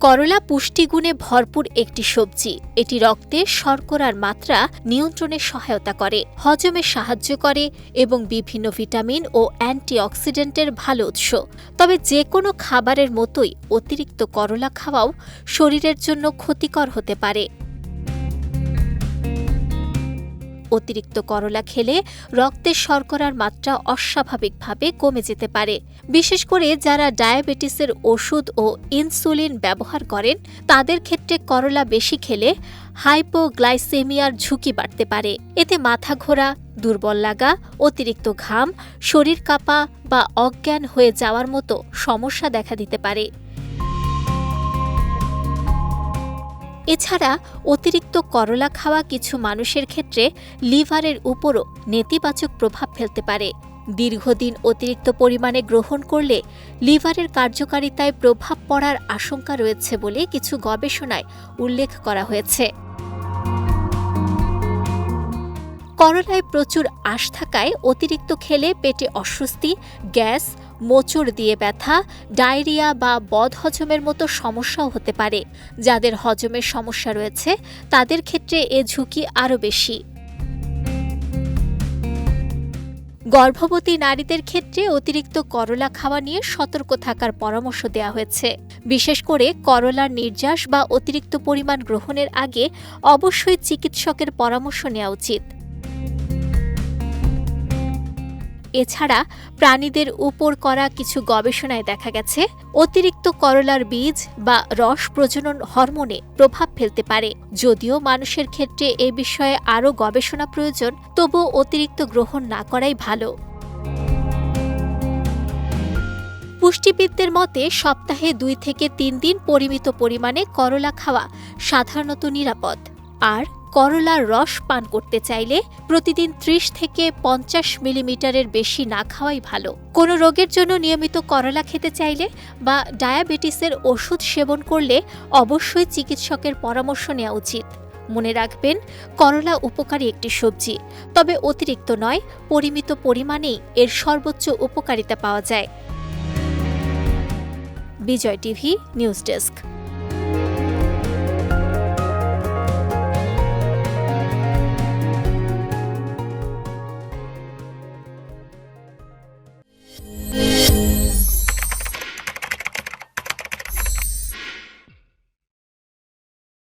করলা পুষ্টিগুণে ভরপুর একটি সবজি। এটি রক্তে শর্করার মাত্রা নিয়ন্ত্রণে সহায়তা করে, হজমে সাহায্য করে এবং বিভিন্ন ভিটামিন ও অ্যান্টিঅক্সিডেন্টের ভালো উৎস। তবে যে কোনো খাবারের মতোই অতিরিক্ত করলা খাওয়াও শরীরের জন্য ক্ষতিকর হতে পারে। অতিরিক্ত করলা খেলে রক্তে শর্করার মাত্রা অস্বাভাবিকভাবে কমে যেতে পারে। বিশেষ করে যারা ডায়াবেটিসের ওষুধ ও ইনসুলিন ব্যবহার করেন তাদের ক্ষেত্রে করলা বেশি খেলে হাইপোগ্লাইসেমিয়ার ঝুঁকি বাড়তে পারে। এতে মাথা ঘোরা, দুর্বল লাগা, অতিরিক্ত ঘাম, শরীর কাঁপা বা অজ্ঞান হয়ে যাওয়ার মতো সমস্যা দেখা দিতে পারে। এছাড়া অতিরিক্ত করলা খাওয়া কিছু মানুষের ক্ষেত্রে লিভারের উপরও নেতিবাচক প্রভাব ফেলতে পারে। দীর্ঘদিন অতিরিক্ত পরিমাণে গ্রহণ করলে লিভারের কার্যকারিতায় প্রভাব পড়ার আশঙ্কা রয়েছে বলে কিছু গবেষণায় উল্লেখ করা হয়েছে। করলায় প্রচুর আঁশ থাকায় অতিরিক্ত খেলে পেটে অস্বস্তি, গ্যাস, মোচড় দিয়ে ব্যথা, ডায়রিয়া বা বদহজমের মতো সমস্যাও হতে পারে। যাদের হজমের সমস্যা রয়েছে তাদের ক্ষেত্রে এ ঝুঁকি আরও বেশি। গর্ভবতী নারীদের ক্ষেত্রে অতিরিক্ত করলা খাওয়া নিয়ে সতর্ক থাকার পরামর্শ দেওয়া হয়েছে। বিশেষ করে করলার নির্যাস বা অতিরিক্ত পরিমাণ গ্রহণের আগে অবশ্যই চিকিৎসকের পরামর্শ নেওয়া উচিত। এছাড়া প্রাণীদের উপর করা কিছু গবেষণায় দেখা গেছে অতিরিক্ত করলার বীজ বা রস প্রজনন হরমোনে প্রভাব ফেলতে পারে। যদিও মানুষের ক্ষেত্রে এ বিষয়ে আরও গবেষণা প্রয়োজন, তবুও অতিরিক্ত গ্রহণ না করাই ভালো। পুষ্টিবিদদের মতে সপ্তাহে 2 থেকে 3 দিন পরিমিত পরিমাণে করলা খাওয়া সাধারণত নিরাপদ। আর করলার রস পান করতে চাইলে প্রতিদিন 30 থেকে 50 মিলিমিটারের বেশি না খাওয়াই ভালো। কোনো রোগের জন্য নিয়মিত করলা খেতে চাইলে বা ডায়াবেটিসের ওষুধ সেবন করলে অবশ্যই চিকিৎসকের পরামর্শ নেওয়া উচিত। মনে রাখবেন, করলা উপকারী একটি সবজি, তবে অতিরিক্ত নয়, পরিমিত পরিমাণেই এর সর্বোচ্চ উপকারিতা পাওয়া যায়। বিজয় টিভি নিউজ ডেস্ক।